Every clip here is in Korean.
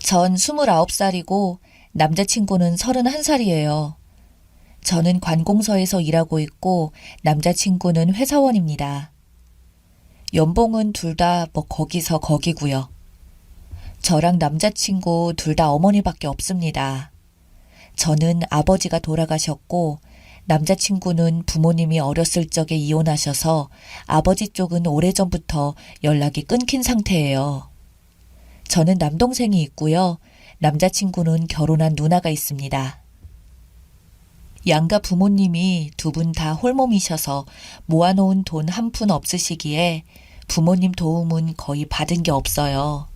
전 29살이고 남자친구는 31살이에요. 저는 관공서에서 일하고 있고 남자친구는 회사원입니다. 연봉은 둘 다 뭐 거기서 거기고요. 저랑 남자친구 둘 다 어머니밖에 없습니다. 저는 아버지가 돌아가셨고 남자친구는 부모님이 어렸을 적에 이혼하셔서 아버지 쪽은 오래전부터 연락이 끊긴 상태예요. 저는 남동생이 있고요. 남자친구는 결혼한 누나가 있습니다. 양가 부모님이 두 분 다 홀몸이셔서 모아놓은 돈 한 푼 없으시기에 부모님 도움은 거의 받은 게 없어요.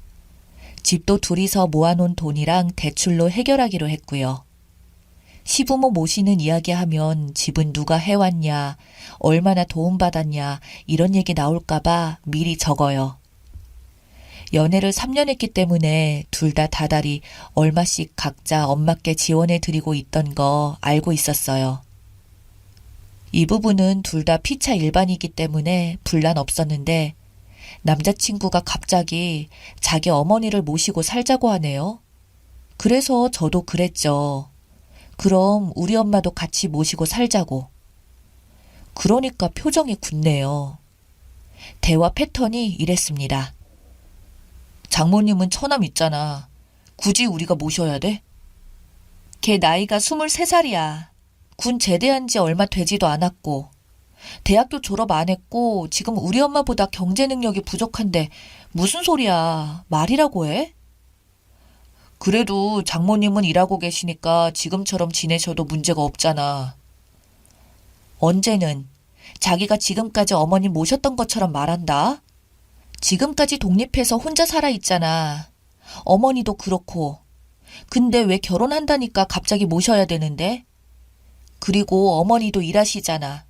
집도 둘이서 모아놓은 돈이랑 대출로 해결하기로 했고요. 시부모 모시는 이야기하면 집은 누가 해왔냐, 얼마나 도움받았냐 이런 얘기 나올까봐 미리 적어요. 연애를 3년 했기 때문에 둘 다 다달이 얼마씩 각자 엄마께 지원해 드리고 있던 거 알고 있었어요. 이 부분은 둘 다 피차 일반이기 때문에 분란 없었는데 남자친구가 갑자기 자기 어머니를 모시고 살자고 하네요. 그래서 저도 그랬죠. 그럼 우리 엄마도 같이 모시고 살자고. 그러니까 표정이 굳네요. 대화 패턴이 이랬습니다. 장모님은 처남 있잖아. 굳이 우리가 모셔야 돼? 걔 나이가 23살이야. 군 제대한 지 얼마 되지도 않았고 대학교 졸업 안 했고 지금 우리 엄마보다 경제 능력이 부족한데 무슨 소리야. 말이라고 해? 그래도 장모님은 일하고 계시니까 지금처럼 지내셔도 문제가 없잖아. 언제는 자기가 지금까지 어머님 모셨던 것처럼 말한다. 지금까지 독립해서 혼자 살아 있잖아. 어머니도 그렇고. 근데 왜 결혼한다니까 갑자기 모셔야 되는데? 그리고 어머니도 일하시잖아.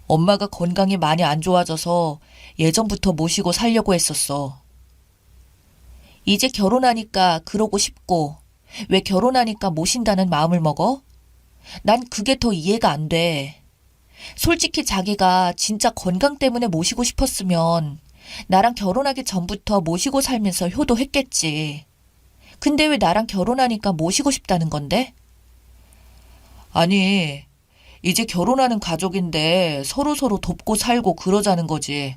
엄마가 건강이 많이 안 좋아져서 예전부터 모시고 살려고 했었어. 이제 결혼하니까 그러고 싶고 왜 결혼하니까 모신다는 마음을 먹어? 난 그게 더 이해가 안 돼. 솔직히 자기가 진짜 건강 때문에 모시고 싶었으면 나랑 결혼하기 전부터 모시고 살면서 효도했겠지. 근데 왜 나랑 결혼하니까 모시고 싶다는 건데? 아니, 이제 결혼하는 가족인데 서로서로 돕고 살고 그러자는 거지.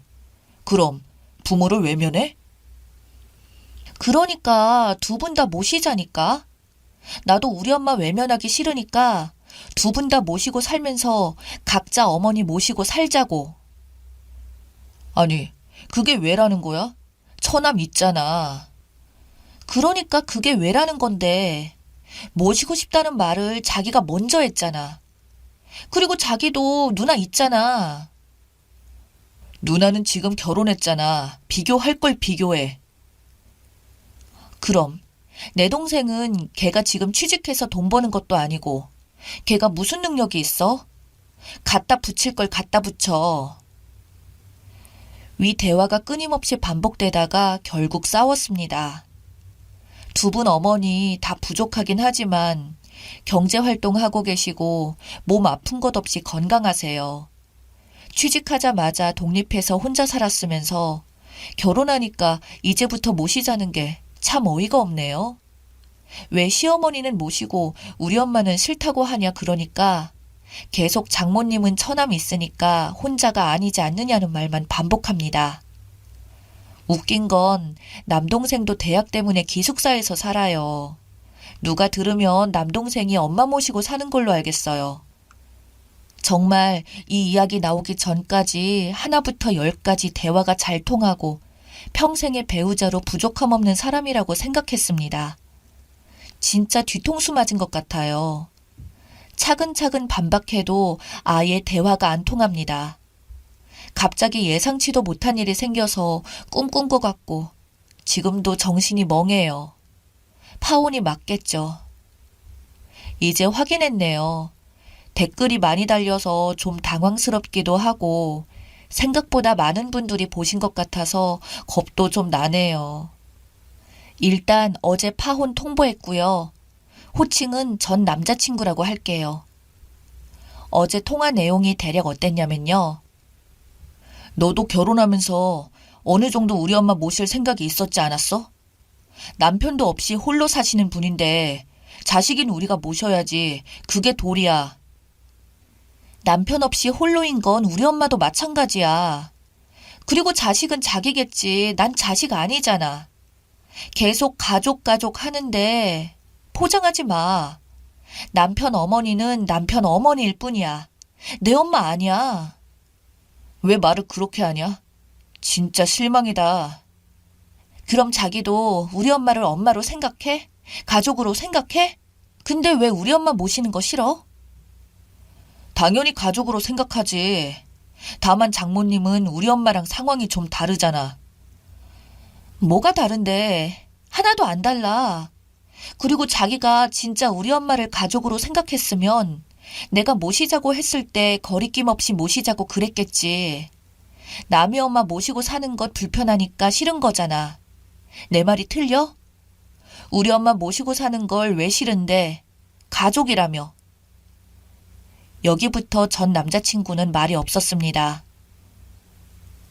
그럼 부모를 외면해? 그러니까 두 분 다 모시자니까. 나도 우리 엄마 외면하기 싫으니까 두 분 다 모시고 살면서 각자 어머니 모시고 살자고. 아니, 그게 왜라는 거야? 처남 있잖아. 그러니까 그게 왜라는 건데. 모시고 싶다는 말을 자기가 먼저 했잖아. 그리고 자기도 누나 있잖아. 누나는 지금 결혼했잖아. 비교할 걸 비교해. 그럼 내 동생은 걔가 지금 취직해서 돈 버는 것도 아니고 걔가 무슨 능력이 있어? 갖다 붙일 걸 갖다 붙여. 위 대화가 끊임없이 반복되다가 결국 싸웠습니다. 두 분 어머니 다 부족하긴 하지만 경제활동하고 계시고 몸 아픈 것 없이 건강하세요. 취직하자마자 독립해서 혼자 살았으면서 결혼하니까 이제부터 모시자는 게 참 어이가 없네요. 왜 시어머니는 모시고 우리 엄마는 싫다고 하냐 그러니까 계속 장모님은 처남 있으니까 혼자가 아니지 않느냐는 말만 반복합니다. 웃긴 건 남동생도 대학 때문에 기숙사에서 살아요. 누가 들으면 남동생이 엄마 모시고 사는 걸로 알겠어요. 정말 이 이야기 나오기 전까지 하나부터 열까지 대화가 잘 통하고 평생의 배우자로 부족함 없는 사람이라고 생각했습니다. 진짜 뒤통수 맞은 것 같아요. 차근차근 반박해도 아예 대화가 안 통합니다. 갑자기 예상치도 못한 일이 생겨서 꿈꾼 것 같고 지금도 정신이 멍해요. 파혼이 맞겠죠. 이제 확인했네요. 댓글이 많이 달려서 좀 당황스럽기도 하고 생각보다 많은 분들이 보신 것 같아서 겁도 좀 나네요. 일단 어제 파혼 통보했고요. 호칭은 전 남자친구라고 할게요. 어제 통화 내용이 대략 어땠냐면요. 너도 결혼하면서 어느 정도 우리 엄마 모실 생각이 있었지 않았어? 남편도 없이 홀로 사시는 분인데 자식인 우리가 모셔야지. 그게 도리야. 남편 없이 홀로인 건 우리 엄마도 마찬가지야. 그리고 자식은 자기겠지. 난 자식 아니잖아. 계속 가족 하는데 포장하지 마. 남편 어머니는 남편 어머니일 뿐이야. 내 엄마 아니야. 왜 말을 그렇게 하냐? 진짜 실망이다. 그럼 자기도 우리 엄마를 엄마로 생각해? 가족으로 생각해? 근데 왜 우리 엄마 모시는 거 싫어? 당연히 가족으로 생각하지. 다만 장모님은 우리 엄마랑 상황이 좀 다르잖아. 뭐가 다른데? 하나도 안 달라. 그리고 자기가 진짜 우리 엄마를 가족으로 생각했으면 내가 모시자고 했을 때 거리낌 없이 모시자고 그랬겠지. 남의 엄마 모시고 사는 것 불편하니까 싫은 거잖아. 내 말이 틀려? 우리 엄마 모시고 사는 걸 왜 싫은데? 가족이라며. 여기부터 전 남자친구는 말이 없었습니다.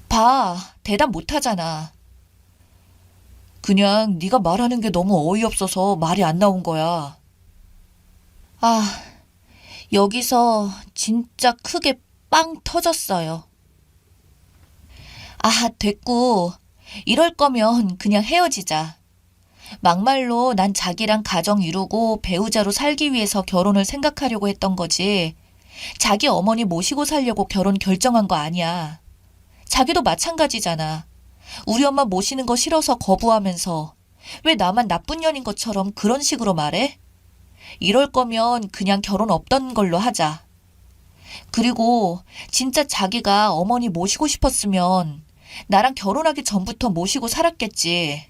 봐, 대답 못하잖아. 그냥 네가 말하는 게 너무 어이없어서 말이 안 나온 거야. 아, 여기서 진짜 크게 빵 터졌어요. 아, 됐고. 이럴 거면 그냥 헤어지자. 막말로 난 자기랑 가정 이루고 배우자로 살기 위해서 결혼을 생각하려고 했던 거지. 자기 어머니 모시고 살려고 결혼 결정한 거 아니야. 자기도 마찬가지잖아. 우리 엄마 모시는 거 싫어서 거부하면서 왜 나만 나쁜 년인 것처럼 그런 식으로 말해? 이럴 거면 그냥 결혼 없던 걸로 하자. 그리고 진짜 자기가 어머니 모시고 싶었으면 나랑 결혼하기 전부터 모시고 살았겠지.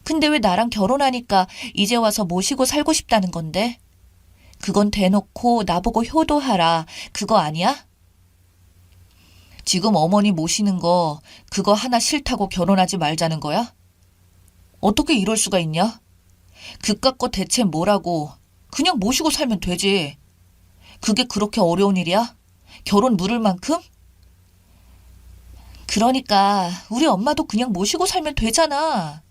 근데 왜 나랑 결혼하니까 이제 와서 모시고 살고 싶다는 건데? 그건 대놓고 나보고 효도하라. 그거 아니야? 지금 어머니 모시는 거 그거 하나 싫다고 결혼하지 말자는 거야? 어떻게 이럴 수가 있냐? 그깟 거 대체 뭐라고. 그냥 모시고 살면 되지. 그게 그렇게 어려운 일이야? 결혼 물을 만큼? 그러니까 우리 엄마도 그냥 모시고 살면 되잖아.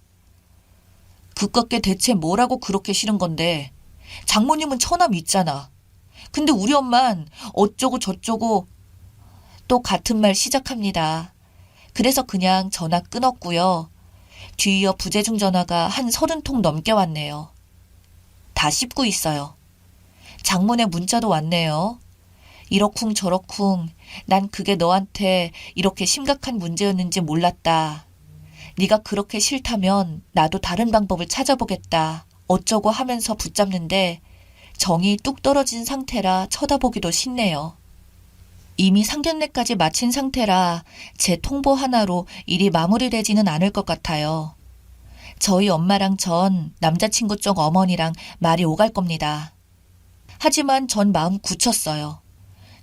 그깟 게 대체 뭐라고 그렇게 싫은 건데. 장모님은 처남 있잖아. 근데 우리 엄만 어쩌고 저쩌고. 또 같은 말 시작합니다. 그래서 그냥 전화 끊었고요. 뒤이어 부재중 전화가 한 30통 넘게 왔네요. 다 씹고 있어요. 장문의 문자도 왔네요. 이러쿵 저러쿵 난 그게 너한테 이렇게 심각한 문제였는지 몰랐다. 네가 그렇게 싫다면 나도 다른 방법을 찾아보겠다. 어쩌고 하면서 붙잡는데 정이 뚝 떨어진 상태라 쳐다보기도 싫네요. 이미 상견례까지 마친 상태라 제 통보 하나로 일이 마무리되지는 않을 것 같아요. 저희 엄마랑 전 남자친구 쪽 어머니랑 말이 오갈 겁니다. 하지만 전 마음 굳혔어요.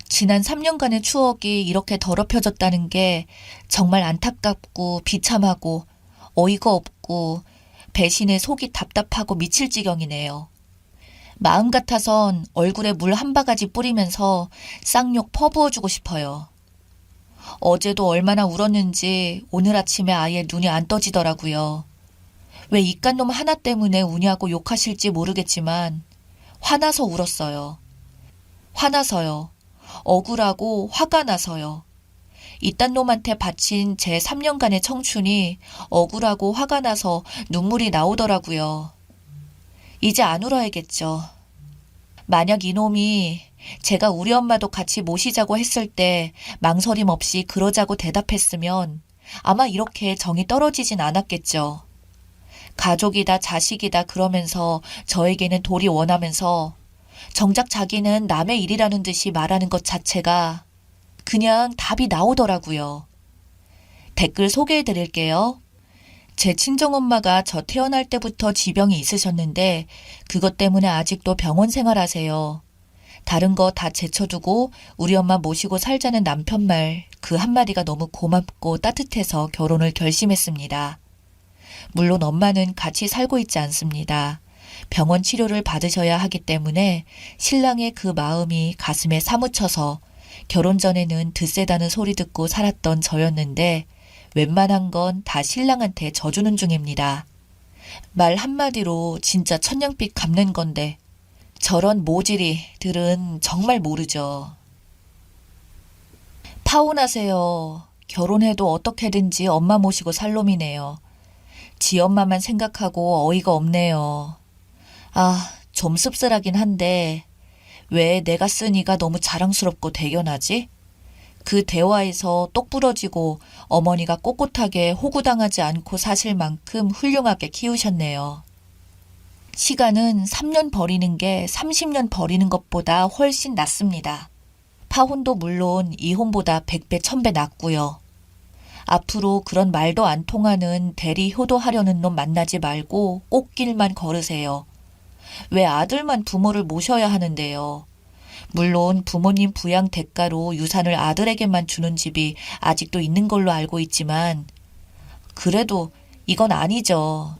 지난 3년간의 추억이 이렇게 더럽혀졌다는 게 정말 안타깝고 비참하고 어이가 없고 배신에 속이 답답하고 미칠 지경이네요. 마음 같아선 얼굴에 물 한 바가지 뿌리면서 쌍욕 퍼부어주고 싶어요. 어제도 얼마나 울었는지 오늘 아침에 아예 눈이 안 떠지더라고요. 왜 이깟 놈 하나 때문에 우냐고 욕하실지 모르겠지만 화나서 울었어요. 화나서요. 억울하고 화가 나서요. 이딴 놈한테 바친 제 3년간의 청춘이 억울하고 화가 나서 눈물이 나오더라고요. 이제 안 울어야겠죠. 만약 이놈이 제가 우리 엄마도 같이 모시자고 했을 때 망설임 없이 그러자고 대답했으면 아마 이렇게 정이 떨어지진 않았겠죠. 가족이다 자식이다 그러면서 저에게는 도리 원하면서 정작 자기는 남의 일이라는 듯이 말하는 것 자체가 그냥 답이 나오더라고요. 댓글 소개해 드릴게요. 제 친정엄마가 저 태어날 때부터 지병이 있으셨는데 그것 때문에 아직도 병원 생활하세요. 다른 거 다 제쳐두고 우리 엄마 모시고 살자는 남편 말 그 한마디가 너무 고맙고 따뜻해서 결혼을 결심했습니다. 물론 엄마는 같이 살고 있지 않습니다. 병원 치료를 받으셔야 하기 때문에 신랑의 그 마음이 가슴에 사무쳐서 결혼 전에는 드세다는 소리 듣고 살았던 저였는데 웬만한 건 다 신랑한테 져주는 중입니다. 말 한마디로 진짜 천냥빚 갚는 건데 저런 모질이들은 정말 모르죠. 파혼하세요. 결혼해도 어떻게든지 엄마 모시고 살 놈이네요. 지 엄마만 생각하고 어이가 없네요. 아, 좀 씁쓸하긴 한데 왜 내가 쓰니가 너무 자랑스럽고 대견하지? 그 대화에서 똑 부러지고 어머니가 꼿꼿하게 호구당하지 않고 사실 만큼 훌륭하게 키우셨네요. 시간은 3년 버리는 게 30년 버리는 것보다 훨씬 낫습니다. 파혼도 물론 이혼보다 100배, 1000배 낫고요. 앞으로 그런 말도 안 통하는 대리 효도하려는 놈 만나지 말고 꽃길만 걸으세요. 왜 아들만 부모를 모셔야 하는데요. 물론 부모님 부양 대가로 유산을 아들에게만 주는 집이 아직도 있는 걸로 알고 있지만 그래도 이건 아니죠.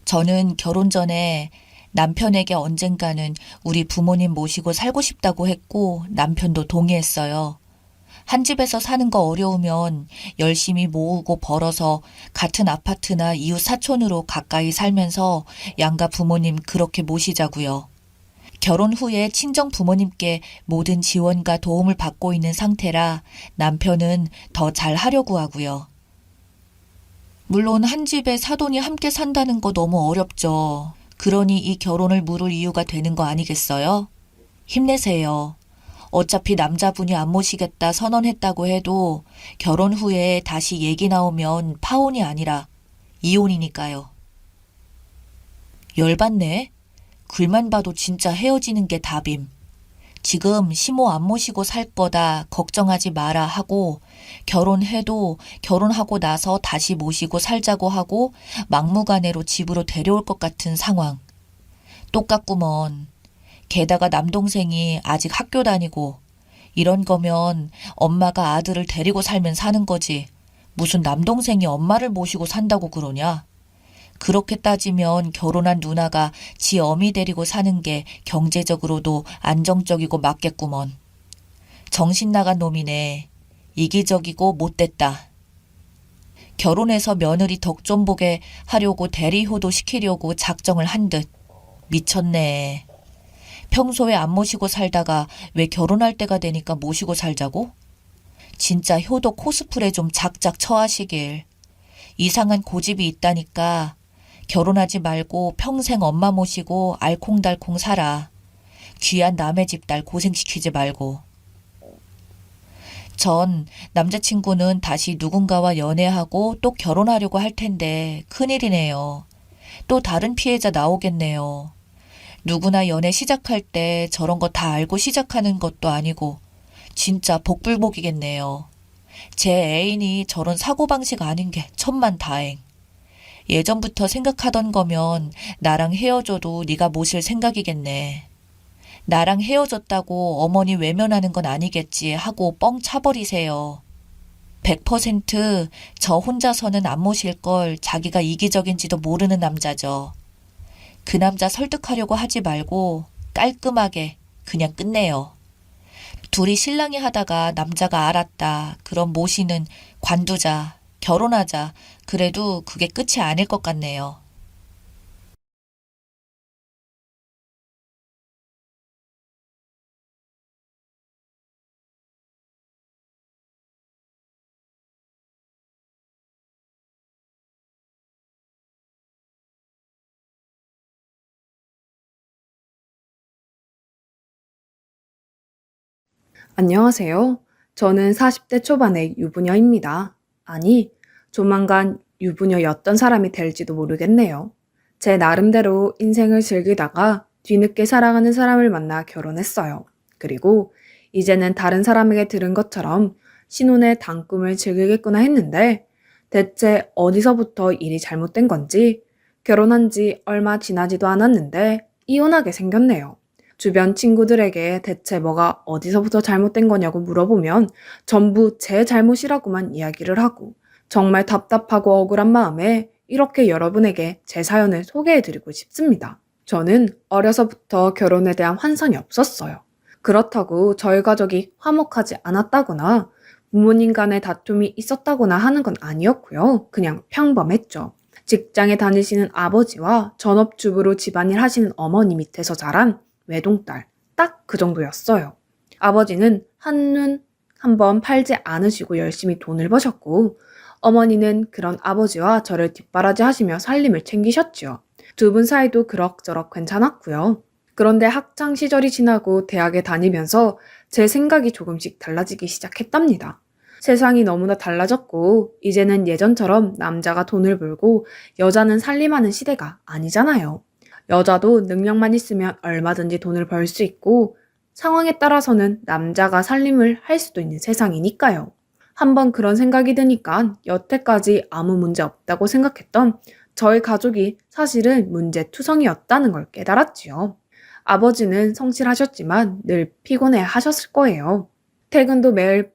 저는 결혼 전에 남편에게 언젠가는 우리 부모님 모시고 살고 싶다고 했고 남편도 동의했어요. 한 집에서 사는 거 어려우면 열심히 모으고 벌어서 같은 아파트나 이웃 사촌으로 가까이 살면서 양가 부모님 그렇게 모시자고요. 결혼 후에 친정 부모님께 모든 지원과 도움을 받고 있는 상태라 남편은 더 잘 하려고 하고요. 물론 한 집에 사돈이 함께 산다는 거 너무 어렵죠. 그러니 이 결혼을 미룰 이유가 되는 거 아니겠어요? 힘내세요. 어차피 남자분이 안 모시겠다 선언했다고 해도 결혼 후에 다시 얘기 나오면 파혼이 아니라 이혼이니까요. 열받네. 글만 봐도 진짜 헤어지는 게 답임. 지금 시모 안 모시고 살 거다 걱정하지 마라 하고 결혼해도 결혼하고 나서 다시 모시고 살자고 하고 막무가내로 집으로 데려올 것 같은 상황. 똑같구먼. 게다가 남동생이 아직 학교 다니고 이런 거면 엄마가 아들을 데리고 살면 사는 거지. 무슨 남동생이 엄마를 모시고 산다고 그러냐? 그렇게 따지면 결혼한 누나가 지 어미 데리고 사는 게 경제적으로도 안정적이고 맞겠구먼. 정신 나간 놈이네. 이기적이고 못됐다. 결혼해서 며느리 덕 좀 보게 하려고 대리효도 시키려고 작정을 한 듯. 미쳤네. 평소에 안 모시고 살다가 왜 결혼할 때가 되니까 모시고 살자고? 진짜 효도 코스프레 좀 작작 처하시길. 이상한 고집이 있다니까 결혼하지 말고 평생 엄마 모시고 알콩달콩 살아. 귀한 남의 집 딸 고생시키지 말고. 전 남자친구는 다시 누군가와 연애하고 또 결혼하려고 할 텐데 큰일이네요. 또 다른 피해자 나오겠네요. 누구나 연애 시작할 때 저런 거 다 알고 시작하는 것도 아니고 진짜 복불복이겠네요. 제 애인이 저런 사고방식 아닌 게 천만다행. 예전부터 생각하던 거면 나랑 헤어져도 네가 모실 생각이겠네. 나랑 헤어졌다고 어머니 외면하는 건 아니겠지 하고 뻥 차버리세요. 100%저 혼자서는 안 모실 걸 자기가 이기적인지도 모르는 남자죠. 그 남자 설득하려고 하지 말고 깔끔하게 그냥 끝내요. 둘이 실랑이 하다가 남자가 알았다. 그럼 모시는 관두자, 결혼하자. 그래도 그게 끝이 아닐 것 같네요. 안녕하세요. 저는 40대 초반의 유부녀입니다. 아니, 조만간 유부녀였던 사람이 될지도 모르겠네요. 제 나름대로 인생을 즐기다가 뒤늦게 사랑하는 사람을 만나 결혼했어요. 그리고 이제는 다른 사람에게 들은 것처럼 신혼의 단꿈을 즐기겠구나 했는데 대체 어디서부터 일이 잘못된 건지 결혼한 지 얼마 지나지도 않았는데 이혼하게 생겼네요. 주변 친구들에게 대체 뭐가 어디서부터 잘못된 거냐고 물어보면 전부 제 잘못이라고만 이야기를 하고 정말 답답하고 억울한 마음에 이렇게 여러분에게 제 사연을 소개해드리고 싶습니다. 저는 어려서부터 결혼에 대한 환상이 없었어요. 그렇다고 저희 가족이 화목하지 않았다거나 부모님 간의 다툼이 있었다거나 하는 건 아니었고요. 그냥 평범했죠. 직장에 다니시는 아버지와 전업주부로 집안일 하시는 어머니 밑에서 자란 외동딸, 딱 그 정도였어요. 아버지는 한눈 한번 팔지 않으시고 열심히 돈을 버셨고, 어머니는 그런 아버지와 저를 뒷바라지 하시며 살림을 챙기셨지요. 두 분 사이도 그럭저럭 괜찮았고요. 그런데 학창 시절이 지나고 대학에 다니면서 제 생각이 조금씩 달라지기 시작했답니다. 세상이 너무나 달라졌고, 이제는 예전처럼 남자가 돈을 벌고 여자는 살림하는 시대가 아니잖아요. 여자도 능력만 있으면 얼마든지 돈을 벌 수 있고, 상황에 따라서는 남자가 살림을 할 수도 있는 세상이니까요. 한번 그런 생각이 드니까 여태까지 아무 문제 없다고 생각했던 저희 가족이 사실은 문제투성이었다는 걸 깨달았지요. 아버지는 성실하셨지만 늘 피곤해 하셨을 거예요. 퇴근도 매일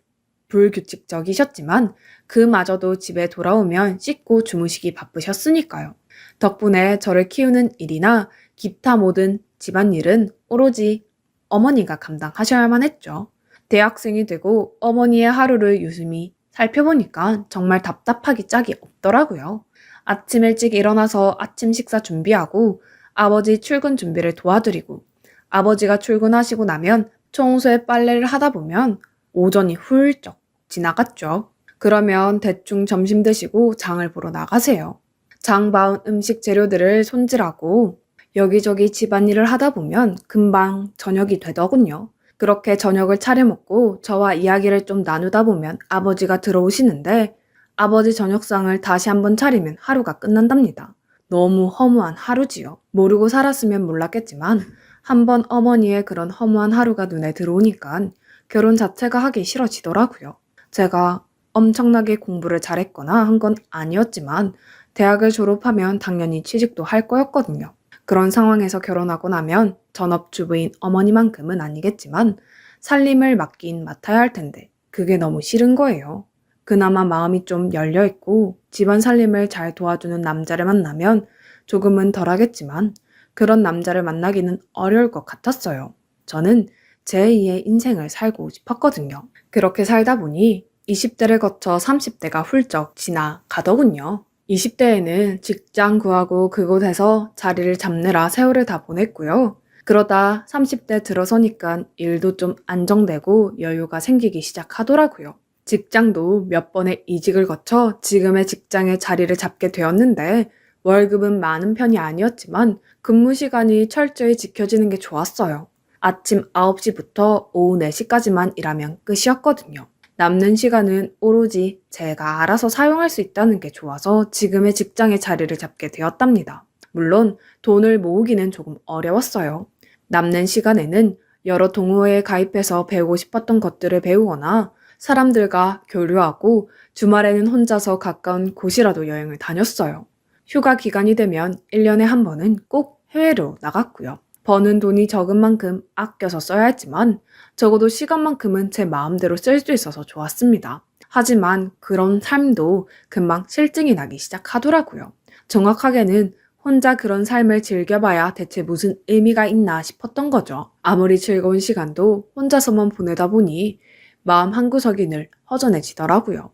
불규칙적이셨지만 그마저도 집에 돌아오면 씻고 주무시기 바쁘셨으니까요. 덕분에 저를 키우는 일이나 기타 모든 집안일은 오로지 어머니가 감당하셔야만 했죠. 대학생이 되고 어머니의 하루를 유심히 살펴보니까 정말 답답하기 짝이 없더라고요. 아침 일찍 일어나서 아침 식사 준비하고 아버지 출근 준비를 도와드리고 아버지가 출근하시고 나면 청소에 빨래를 하다 보면 오전이 훌쩍 지나갔죠. 그러면 대충 점심 드시고 장을 보러 나가세요. 장 봐온 음식 재료들을 손질하고 여기저기 집안일을 하다 보면 금방 저녁이 되더군요. 그렇게 저녁을 차려 먹고 저와 이야기를 좀 나누다 보면 아버지가 들어오시는데 아버지 저녁상을 다시 한번 차리면 하루가 끝난답니다. 너무 허무한 하루지요. 모르고 살았으면 몰랐겠지만 한번 어머니의 그런 허무한 하루가 눈에 들어오니까 결혼 자체가 하기 싫어지더라고요. 제가 엄청나게 공부를 잘했거나 한 건 아니었지만 대학을 졸업하면 당연히 취직도 할 거였거든요. 그런 상황에서 결혼하고 나면 전업주부인 어머니만큼은 아니겠지만 살림을 맡긴 맡아야 할 텐데 그게 너무 싫은 거예요. 그나마 마음이 좀 열려있고 집안 살림을 잘 도와주는 남자를 만나면 조금은 덜하겠지만 그런 남자를 만나기는 어려울 것 같았어요. 저는 제2의 인생을 살고 싶었거든요. 그렇게 살다 보니 20대를 거쳐 30대가 훌쩍 지나가더군요. 20대에는 직장 구하고 그곳에서 자리를 잡느라 세월을 다 보냈고요. 그러다 30대 들어서니까 일도 좀 안정되고 여유가 생기기 시작하더라고요. 직장도 몇 번의 이직을 거쳐 지금의 직장에 자리를 잡게 되었는데 월급은 많은 편이 아니었지만 근무 시간이 철저히 지켜지는 게 좋았어요. 아침 9시부터 오후 4시까지만 일하면 끝이었거든요. 남는 시간은 오로지 제가 알아서 사용할 수 있다는 게 좋아서 지금의 직장에 자리를 잡게 되었답니다. 물론 돈을 모으기는 조금 어려웠어요. 남는 시간에는 여러 동호회에 가입해서 배우고 싶었던 것들을 배우거나 사람들과 교류하고 주말에는 혼자서 가까운 곳이라도 여행을 다녔어요. 휴가 기간이 되면 1년에 한 번은 꼭 해외로 나갔고요. 버는 돈이 적은 만큼 아껴서 써야 했지만 적어도 시간만큼은 제 마음대로 쓸 수 있어서 좋았습니다. 하지만 그런 삶도 금방 실증이 나기 시작하더라고요. 정확하게는 혼자 그런 삶을 즐겨봐야 대체 무슨 의미가 있나 싶었던 거죠. 아무리 즐거운 시간도 혼자서만 보내다 보니 마음 한구석이 늘 허전해지더라고요.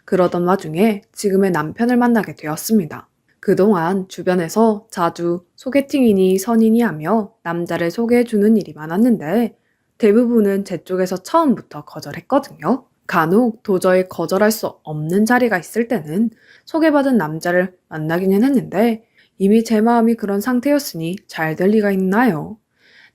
그러던 와중에 지금의 남편을 만나게 되었습니다. 그동안 주변에서 자주 소개팅이니 선이니 하며 남자를 소개해주는 일이 많았는데 대부분은 제 쪽에서 처음부터 거절했거든요. 간혹 도저히 거절할 수 없는 자리가 있을 때는 소개받은 남자를 만나기는 했는데 이미 제 마음이 그런 상태였으니 잘 될 리가 있나요?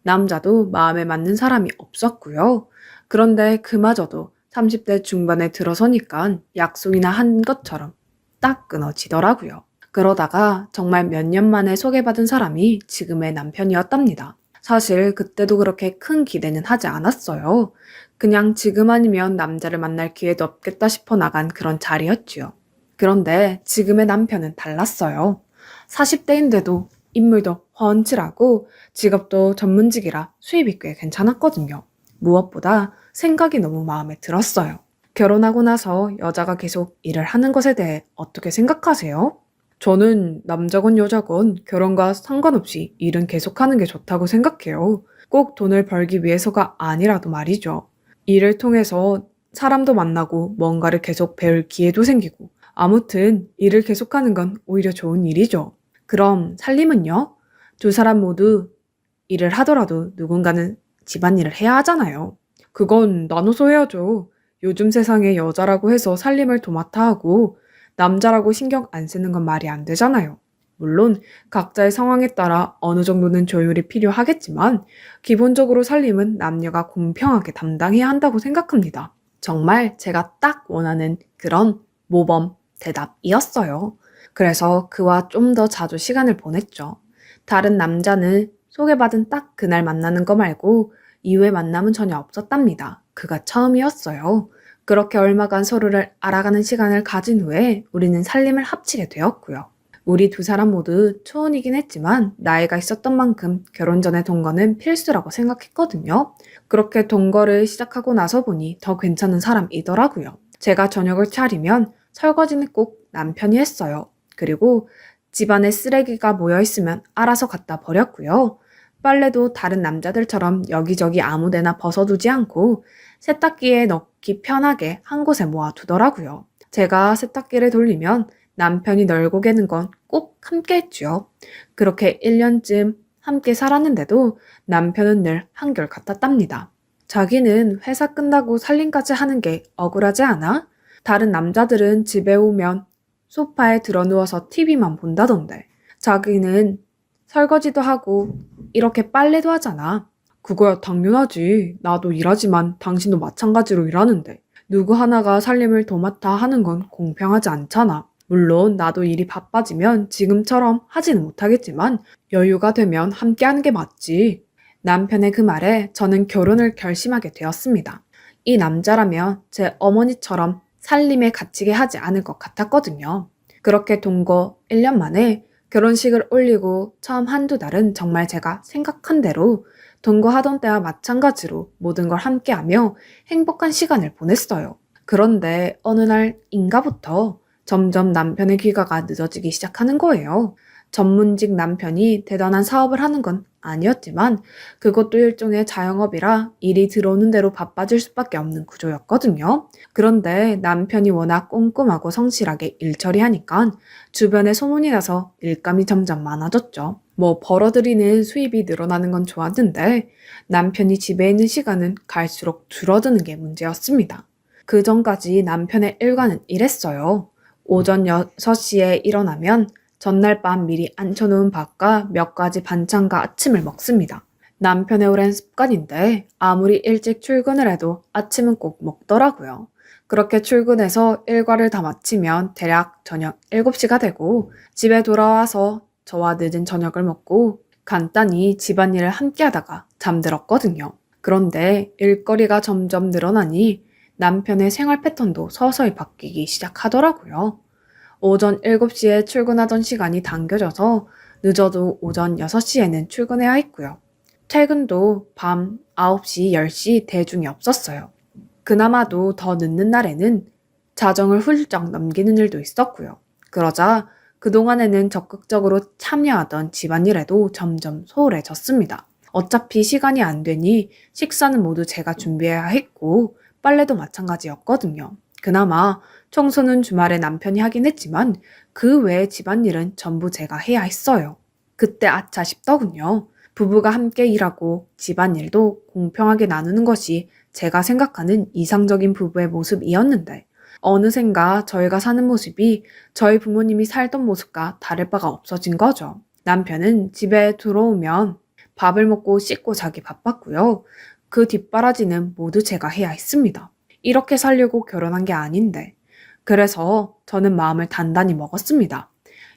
남자도 마음에 맞는 사람이 없었고요. 그런데 그마저도 30대 중반에 들어서니까 약속이나 한 것처럼 딱 끊어지더라고요. 그러다가 정말 몇 년 만에 소개받은 사람이 지금의 남편이었답니다. 사실 그때도 그렇게 큰 기대는 하지 않았어요. 그냥 지금 아니면 남자를 만날 기회도 없겠다 싶어 나간 그런 자리였지요. 그런데 지금의 남편은 달랐어요. 40대인데도 인물도 훤칠하고 직업도 전문직이라 수입이 꽤 괜찮았거든요. 무엇보다 생각이 너무 마음에 들었어요. 결혼하고 나서 여자가 계속 일을 하는 것에 대해 어떻게 생각하세요? 저는 남자건 여자건 결혼과 상관없이 일은 계속하는 게 좋다고 생각해요. 꼭 돈을 벌기 위해서가 아니라도 말이죠. 일을 통해서 사람도 만나고 뭔가를 계속 배울 기회도 생기고 아무튼 일을 계속하는 건 오히려 좋은 일이죠. 그럼 살림은요? 두 사람 모두 일을 하더라도 누군가는 집안일을 해야 하잖아요. 그건 나눠서 해야죠. 요즘 세상에 여자라고 해서 살림을 도맡아 하고 남자라고 신경 안 쓰는 건 말이 안 되잖아요. 물론 각자의 상황에 따라 어느 정도는 조율이 필요하겠지만 기본적으로 살림은 남녀가 공평하게 담당해야 한다고 생각합니다. 정말 제가 딱 원하는 그런 모범 대답이었어요. 그래서 그와 좀 더 자주 시간을 보냈죠. 다른 남자는 소개받은 딱 그날 만나는 거 말고 이후에 만남은 전혀 없었답니다. 그가 처음이었어요. 그렇게 얼마간 서로를 알아가는 시간을 가진 후에 우리는 살림을 합치게 되었고요. 우리 두 사람 모두 초혼이긴 했지만 나이가 있었던 만큼 결혼 전에 동거는 필수라고 생각했거든요. 그렇게 동거를 시작하고 나서 보니 더 괜찮은 사람이더라고요. 제가 저녁을 차리면 설거지는 꼭 남편이 했어요. 그리고 집안에 쓰레기가 모여 있으면 알아서 갖다 버렸고요. 빨래도 다른 남자들처럼 여기저기 아무데나 벗어두지 않고 세탁기에 넣기 편하게 한 곳에 모아두더라고요. 제가 세탁기를 돌리면 남편이 널고 개는 건 꼭 함께 했죠. 그렇게 1년쯤 함께 살았는데도 남편은 늘 한결 같았답니다. 자기는 회사 끝나고 살림까지 하는 게 억울하지 않아? 다른 남자들은 집에 오면 소파에 드러누워서 TV만 본다던데 자기는 설거지도 하고 이렇게 빨래도 하잖아. 그거야 당연하지. 나도 일하지만 당신도 마찬가지로 일하는데 누구 하나가 살림을 도맡아 하는 건 공평하지 않잖아. 물론 나도 일이 바빠지면 지금처럼 하지는 못하겠지만 여유가 되면 함께 하는 게 맞지. 남편의 그 말에 저는 결혼을 결심하게 되었습니다. 이 남자라면 제 어머니처럼 살림에 갇히게 하지 않을 것 같았거든요. 그렇게 동거 1년 만에 결혼식을 올리고 처음 한두 달은 정말 제가 생각한 대로 동거하던 때와 마찬가지로 모든 걸 함께하며 행복한 시간을 보냈어요. 그런데 어느 날인가부터 점점 남편의 귀가가 늦어지기 시작하는 거예요. 전문직 남편이 대단한 사업을 하는 건 아니었지만 그것도 일종의 자영업이라 일이 들어오는 대로 바빠질 수밖에 없는 구조였거든요. 그런데 남편이 워낙 꼼꼼하고 성실하게 일 처리하니까 주변에 소문이 나서 일감이 점점 많아졌죠. 뭐 벌어들이는 수입이 늘어나는 건 좋았는데 남편이 집에 있는 시간은 갈수록 줄어드는 게 문제였습니다. 그 전까지 남편의 일과는 이랬어요. 오전 6시에 일어나면 전날 밤 미리 앉혀놓은 밥과 몇 가지 반찬과 아침을 먹습니다. 남편의 오랜 습관인데 아무리 일찍 출근을 해도 아침은 꼭 먹더라고요. 그렇게 출근해서 일과를 다 마치면 대략 저녁 7시가 되고 집에 돌아와서 저와 늦은 저녁을 먹고 간단히 집안일을 함께 하다가 잠들었거든요. 그런데 일거리가 점점 늘어나니 남편의 생활 패턴도 서서히 바뀌기 시작하더라고요. 오전 7시에 출근하던 시간이 당겨져서 늦어도 오전 6시에는 출근해야 했고요. 퇴근도 밤 9시, 10시 대중이 없었어요. 그나마도 더 늦는 날에는 자정을 훌쩍 넘기는 일도 있었고요. 그러자 그동안에는 적극적으로 참여하던 집안일에도 점점 소홀해졌습니다. 어차피 시간이 안 되니 식사는 모두 제가 준비해야 했고 빨래도 마찬가지였거든요. 그나마 청소는 주말에 남편이 하긴 했지만 그 외의 집안일은 전부 제가 해야 했어요. 그때 아차 싶더군요. 부부가 함께 일하고 집안일도 공평하게 나누는 것이 제가 생각하는 이상적인 부부의 모습이었는데 어느샌가 저희가 사는 모습이 저희 부모님이 살던 모습과 다를 바가 없어진 거죠. 남편은 집에 들어오면 밥을 먹고 씻고 자기 바빴고요. 그 뒷바라지는 모두 제가 해야 했습니다. 이렇게 살려고 결혼한 게 아닌데. 그래서 저는 마음을 단단히 먹었습니다.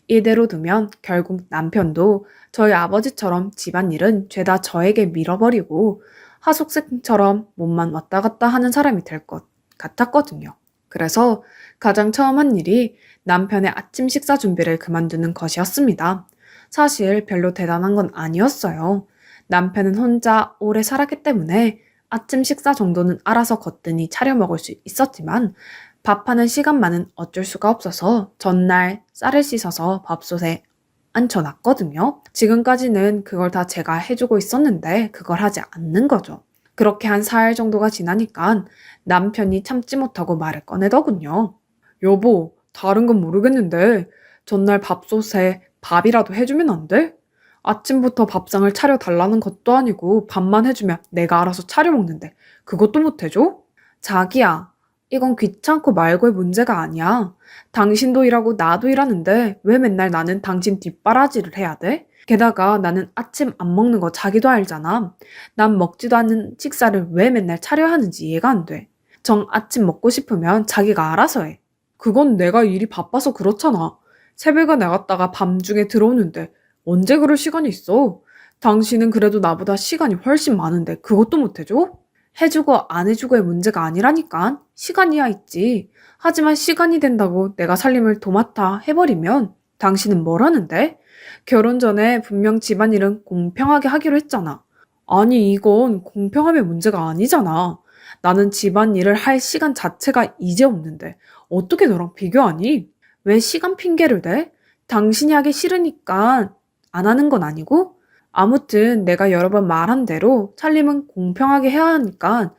이대로 두면 결국 남편도 저희 아버지처럼 집안일은 죄다 저에게 밀어버리고 하숙생처럼 몸만 왔다 갔다 하는 사람이 될 것 같았거든요. 그래서 가장 처음 한 일이 남편의 아침 식사 준비를 그만두는 것이었습니다. 사실 별로 대단한 건 아니었어요. 남편은 혼자 오래 살았기 때문에 아침 식사 정도는 알아서 거뜬히 차려 먹을 수 있었지만 밥하는 시간만은 어쩔 수가 없어서 전날 쌀을 씻어서 밥솥에 앉혀놨거든요. 지금까지는 그걸 다 제가 해주고 있었는데 그걸 하지 않는 거죠. 그렇게 한 4일 정도가 지나니까 남편이 참지 못하고 말을 꺼내더군요. 여보, 다른 건 모르겠는데 전날 밥솥에 밥이라도 해주면 안 돼? 아침부터 밥상을 차려달라는 것도 아니고 밥만 해주면 내가 알아서 차려 먹는데 그것도 못 해줘? 자기야, 이건 귀찮고 말고의 문제가 아니야. 당신도 일하고 나도 일하는데 왜 맨날 나는 당신 뒷바라지를 해야 돼? 게다가 나는 아침 안 먹는 거 자기도 알잖아. 난 먹지도 않는 식사를 왜 맨날 차려야 하는지 이해가 안 돼. 정 아침 먹고 싶으면 자기가 알아서 해. 그건 내가 일이 바빠서 그렇잖아. 새벽에 나갔다가 밤중에 들어오는데 언제 그럴 시간이 있어? 당신은 그래도 나보다 시간이 훨씬 많은데 그것도 못 해줘? 해주고 안 해주고의 문제가 아니라니까. 시간이야 있지. 하지만 시간이 된다고 내가 살림을 도맡아 해버리면 당신은 뭘 하는데? 결혼 전에 분명 집안일은 공평하게 하기로 했잖아. 아니, 이건 공평함의 문제가 아니잖아. 나는 집안일을 할 시간 자체가 이제 없는데 어떻게 너랑 비교하니? 왜 시간 핑계를 대? 당신이 하기 싫으니까 안 하는 건 아니고? 아무튼 내가 여러 번 말한 대로 살림은 공평하게 해야 하니까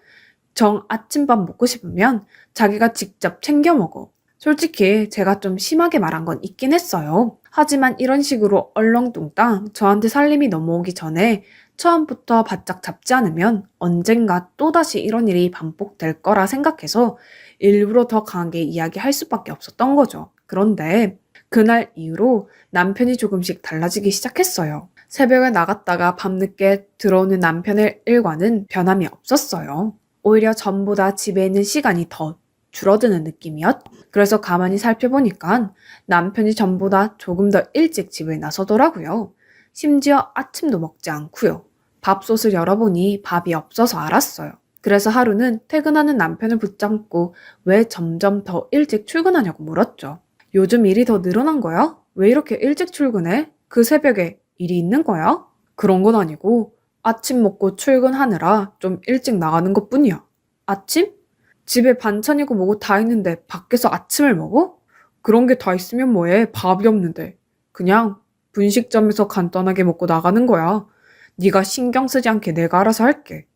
정 아침밥 먹고 싶으면 자기가 직접 챙겨 먹어. 솔직히 제가 좀 심하게 말한 건 있긴 했어요. 하지만 이런 식으로 얼렁뚱땅 저한테 살림이 넘어오기 전에 처음부터 바짝 잡지 않으면 언젠가 또다시 이런 일이 반복될 거라 생각해서 일부러 더 강하게 이야기할 수밖에 없었던 거죠. 그런데 그날 이후로 남편이 조금씩 달라지기 시작했어요. 새벽에 나갔다가 밤늦게 들어오는 남편의 일과는 변함이 없었어요. 오히려 전보다 집에 있는 시간이 더 줄어드는 느낌이었. 그래서 가만히 살펴보니까 남편이 전보다 조금 더 일찍 집을 나서더라고요. 심지어 아침도 먹지 않고요. 밥솥을 열어보니 밥이 없어서 알았어요. 그래서 하루는 퇴근하는 남편을 붙잡고 왜 점점 더 일찍 출근하냐고 물었죠. 요즘 일이 더 늘어난 거야? 왜 이렇게 일찍 출근해? 그 새벽에 일이 있는 거야? 그런 건 아니고 아침 먹고 출근하느라 좀 일찍 나가는 것뿐이야. 아침? 집에 반찬이고 뭐고 다 있는데 밖에서 아침을 먹어? 그런 게 다 있으면 뭐해? 밥이 없는데. 그냥 분식점에서 간단하게 먹고 나가는 거야. 네가 신경 쓰지 않게 내가 알아서 할게.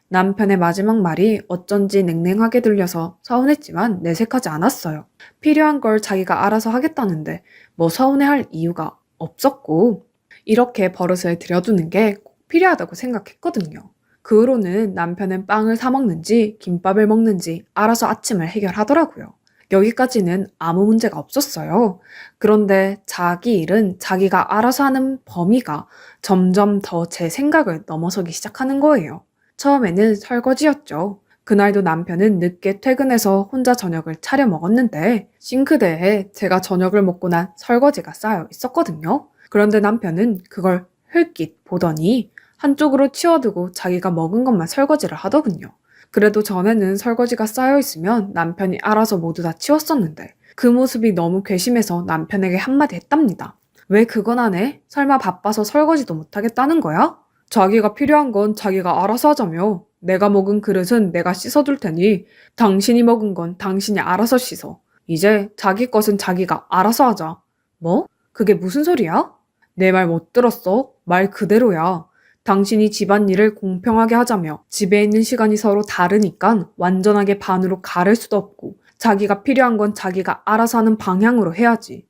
남편의 마지막 말이 어쩐지 냉랭하게 들려서 서운했지만 내색하지 않았어요. 필요한 걸 자기가 알아서 하겠다는데 뭐 서운해할 이유가 없었고 이렇게 버릇을 들여두는 게 꼭 필요하다고 생각했거든요. 그 후로는 남편은 빵을 사 먹는지 김밥을 먹는지 알아서 아침을 해결하더라고요. 여기까지는 아무 문제가 없었어요. 그런데 자기 일은 자기가 알아서 하는 범위가 점점 더 제 생각을 넘어서기 시작하는 거예요. 처음에는 설거지였죠. 그날도 남편은 늦게 퇴근해서 혼자 저녁을 차려 먹었는데 싱크대에 제가 저녁을 먹고 난 설거지가 쌓여 있었거든요. 그런데 남편은 그걸 흘낏 보더니 한쪽으로 치워두고 자기가 먹은 것만 설거지를 하더군요. 그래도 전에는 설거지가 쌓여 있으면 남편이 알아서 모두 다 치웠었는데 그 모습이 너무 괘씸해서 남편에게 한마디 했답니다. 왜 그건 안 해? 설마 바빠서 설거지도 못하겠다는 거야? 자기가 필요한 건 자기가 알아서 하자며. 내가 먹은 그릇은 내가 씻어둘 테니 당신이 먹은 건 당신이 알아서 씻어. 이제 자기 것은 자기가 알아서 하자. 뭐? 그게 무슨 소리야? 내 말 못 들었어? 말 그대로야. 당신이 집안일을 공평하게 하자며 집에 있는 시간이 서로 다르니까 완전하게 반으로 가를 수도 없고 자기가 필요한 건 자기가 알아서 하는 방향으로 해야지.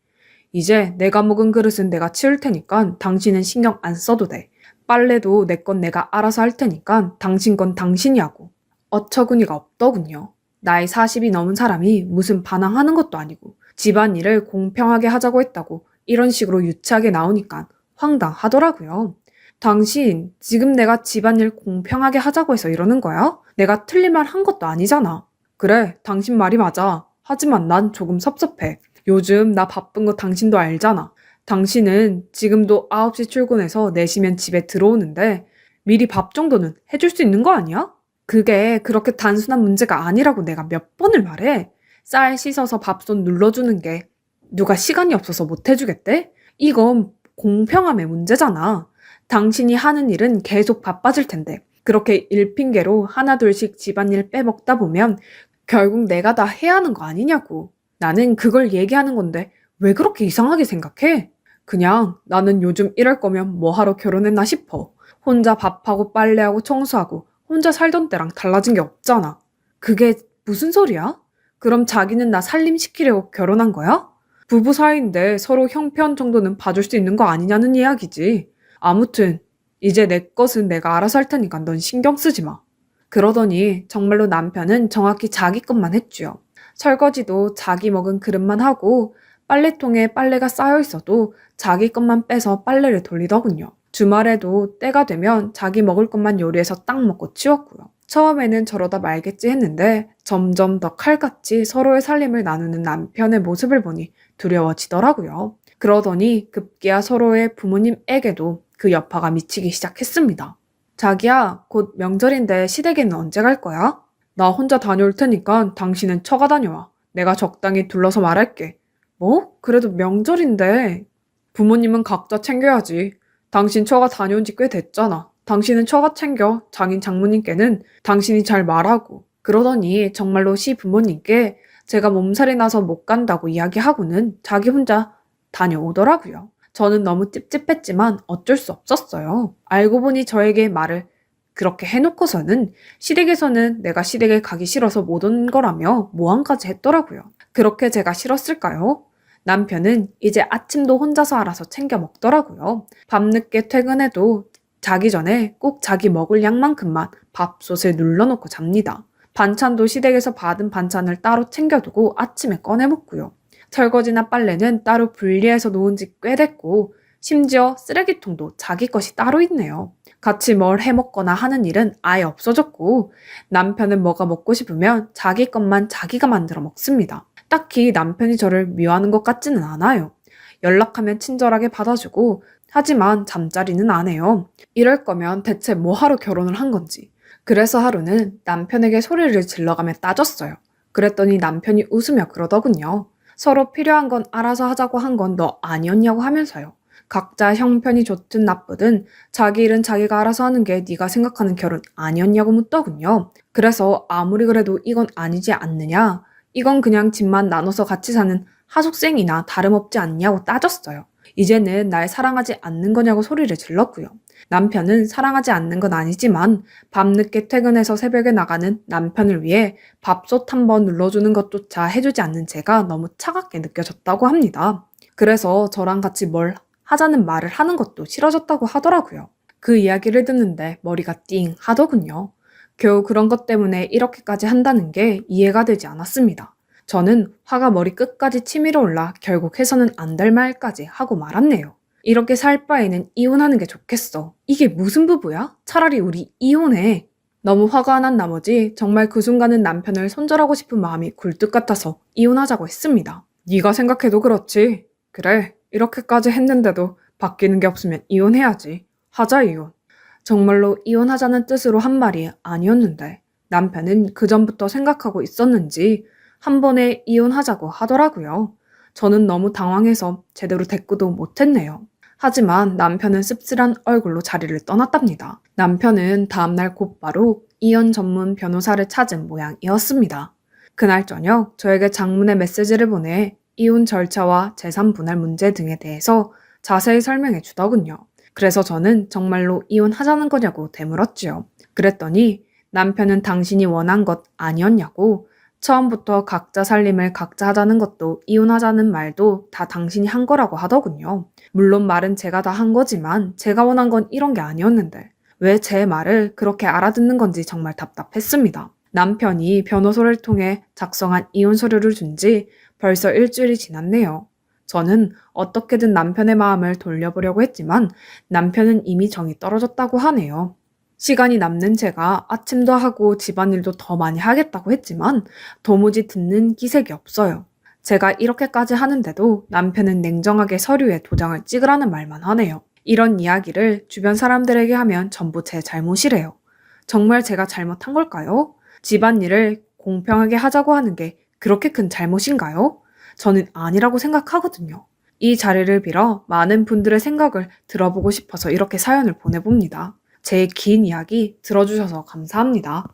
이제 내가 먹은 그릇은 내가 치울 테니까 당신은 신경 안 써도 돼. 빨래도 내 건 내가 알아서 할 테니까 당신 건 당신이 하고. 어처구니가 없더군요. 나이 40이 넘은 사람이 무슨 반항하는 것도 아니고 집안일을 공평하게 하자고 했다고 이런 식으로 유치하게 나오니까 황당하더라고요. 당신, 지금 내가 집안일 공평하게 하자고 해서 이러는 거야? 내가 틀린 말 한 것도 아니잖아. 그래, 당신 말이 맞아. 하지만 난 조금 섭섭해. 요즘 나 바쁜 거 당신도 알잖아. 당신은 지금도 9시 출근해서 4시면 집에 들어오는데 미리 밥 정도는 해줄 수 있는 거 아니야? 그게 그렇게 단순한 문제가 아니라고 내가 몇 번을 말해. 쌀 씻어서 밥솥 눌러주는 게 누가 시간이 없어서 못 해주겠대? 이건 공평함의 문제잖아. 당신이 하는 일은 계속 바빠질 텐데 그렇게 일 핑계로 하나둘씩 집안일 빼먹다 보면 결국 내가 다 해야 하는 거 아니냐고. 나는 그걸 얘기하는 건데 왜 그렇게 이상하게 생각해? 그냥 나는 요즘 이럴 거면 뭐하러 결혼했나 싶어. 혼자 밥하고 빨래하고 청소하고 혼자 살던 때랑 달라진 게 없잖아. 그게 무슨 소리야? 그럼 자기는 나 살림시키려고 결혼한 거야? 부부 사이인데 서로 형편 정도는 봐줄 수 있는 거 아니냐는 이야기지. 아무튼 이제 내 것은 내가 알아서 할 테니까 넌 신경 쓰지 마. 그러더니 정말로 남편은 정확히 자기 것만 했지요. 설거지도 자기 먹은 그릇만 하고 빨래통에 빨래가 쌓여 있어도 자기 것만 빼서 빨래를 돌리더군요. 주말에도 때가 되면 자기 먹을 것만 요리해서 딱 먹고 치웠고요. 처음에는 저러다 말겠지 했는데 점점 더 칼같이 서로의 살림을 나누는 남편의 모습을 보니 두려워지더라고요. 그러더니 급기야 서로의 부모님에게도 그 여파가 미치기 시작했습니다. 자기야, 곧 명절인데 시댁에는 언제 갈 거야? 나 혼자 다녀올 테니까 당신은 처가 다녀와. 내가 적당히 둘러서 말할게. 뭐? 그래도 명절인데. 부모님은 각자 챙겨야지. 당신 처가 다녀온 지 꽤 됐잖아. 당신은 처가 챙겨. 장인 장모님께는 당신이 잘 말하고. 그러더니 정말로 시부모님께 제가 몸살이 나서 못 간다고 이야기하고는 자기 혼자 다녀오더라고요. 저는 너무 찝찝했지만 어쩔 수 없었어요. 알고 보니 저에게 말을 그렇게 해놓고서는 시댁에서는 내가 시댁에 가기 싫어서 못 온 거라며 모함까지 했더라고요. 그렇게 제가 싫었을까요? 남편은 이제 아침도 혼자서 알아서 챙겨 먹더라고요. 밤늦게 퇴근해도 자기 전에 꼭 자기 먹을 양만큼만 밥솥에 눌러놓고 잡니다. 반찬도 시댁에서 받은 반찬을 따로 챙겨두고 아침에 꺼내 먹고요. 설거지나 빨래는 따로 분리해서 놓은 지 꽤 됐고 심지어 쓰레기통도 자기 것이 따로 있네요. 같이 뭘 해먹거나 하는 일은 아예 없어졌고 남편은 뭐가 먹고 싶으면 자기 것만 자기가 만들어 먹습니다. 딱히 남편이 저를 미워하는 것 같지는 않아요. 연락하면 친절하게 받아주고 하지만 잠자리는 안 해요. 이럴 거면 대체 뭐 하러 결혼을 한 건지. 그래서 하루는 남편에게 소리를 질러가며 따졌어요. 그랬더니 남편이 웃으며 그러더군요. 서로 필요한 건 알아서 하자고 한 건 너 아니었냐고 하면서요. 각자 형편이 좋든 나쁘든 자기 일은 자기가 알아서 하는 게 네가 생각하는 결혼 아니었냐고 묻더군요. 그래서 아무리 그래도 이건 아니지 않느냐? 이건 그냥 집만 나눠서 같이 사는 하숙생이나 다름없지 않냐고 따졌어요. 이제는 날 사랑하지 않는 거냐고 소리를 질렀고요. 남편은 사랑하지 않는 건 아니지만 밤늦게 퇴근해서 새벽에 나가는 남편을 위해 밥솥 한번 눌러주는 것조차 해주지 않는 제가 너무 차갑게 느껴졌다고 합니다. 그래서 저랑 같이 뭘 하자는 말을 하는 것도 싫어졌다고 하더라고요. 그 이야기를 듣는데 머리가 띵 하더군요. 겨우 그런 것 때문에 이렇게까지 한다는 게 이해가 되지 않았습니다. 저는 화가 머리 끝까지 치밀어 올라 결국 해서는 안 될 말까지 하고 말았네요. 이렇게 살 바에는 이혼하는 게 좋겠어. 이게 무슨 부부야? 차라리 우리 이혼해. 너무 화가 난 나머지 정말 그 순간은 남편을 손절하고 싶은 마음이 굴뚝 같아서 이혼하자고 했습니다. 네가 생각해도 그렇지. 그래, 이렇게까지 했는데도 바뀌는 게 없으면 이혼해야지. 하자 이혼. 정말로 이혼하자는 뜻으로 한 말이 아니었는데 남편은 그전부터 생각하고 있었는지 한 번에 이혼하자고 하더라고요. 저는 너무 당황해서 제대로 대꾸도 못했네요. 하지만 남편은 씁쓸한 얼굴로 자리를 떠났답니다. 남편은 다음날 곧바로 이혼 전문 변호사를 찾은 모양이었습니다. 그날 저녁 저에게 장문의 메시지를 보내 이혼 절차와 재산 분할 문제 등에 대해서 자세히 설명해 주더군요. 그래서 저는 정말로 이혼하자는 거냐고 되물었지요. 그랬더니 남편은 당신이 원한 것 아니었냐고 처음부터 각자 살림을 각자 하자는 것도 이혼하자는 말도 다 당신이 한 거라고 하더군요. 물론 말은 제가 다 한 거지만 제가 원한 건 이런 게 아니었는데 왜 제 말을 그렇게 알아듣는 건지 정말 답답했습니다. 남편이 변호사를 통해 작성한 이혼 서류를 준 지 벌써 일주일이 지났네요. 저는 어떻게든 남편의 마음을 돌려보려고 했지만 남편은 이미 정이 떨어졌다고 하네요. 시간이 남는 제가 아침도 하고 집안일도 더 많이 하겠다고 했지만 도무지 듣는 기색이 없어요. 제가 이렇게까지 하는데도 남편은 냉정하게 서류에 도장을 찍으라는 말만 하네요. 이런 이야기를 주변 사람들에게 하면 전부 제 잘못이래요. 정말 제가 잘못한 걸까요? 집안일을 공평하게 하자고 하는 게 그렇게 큰 잘못인가요? 저는 아니라고 생각하거든요. 이 자리를 빌어 많은 분들의 생각을 들어보고 싶어서 이렇게 사연을 보내봅니다. 제 긴 이야기 들어주셔서 감사합니다.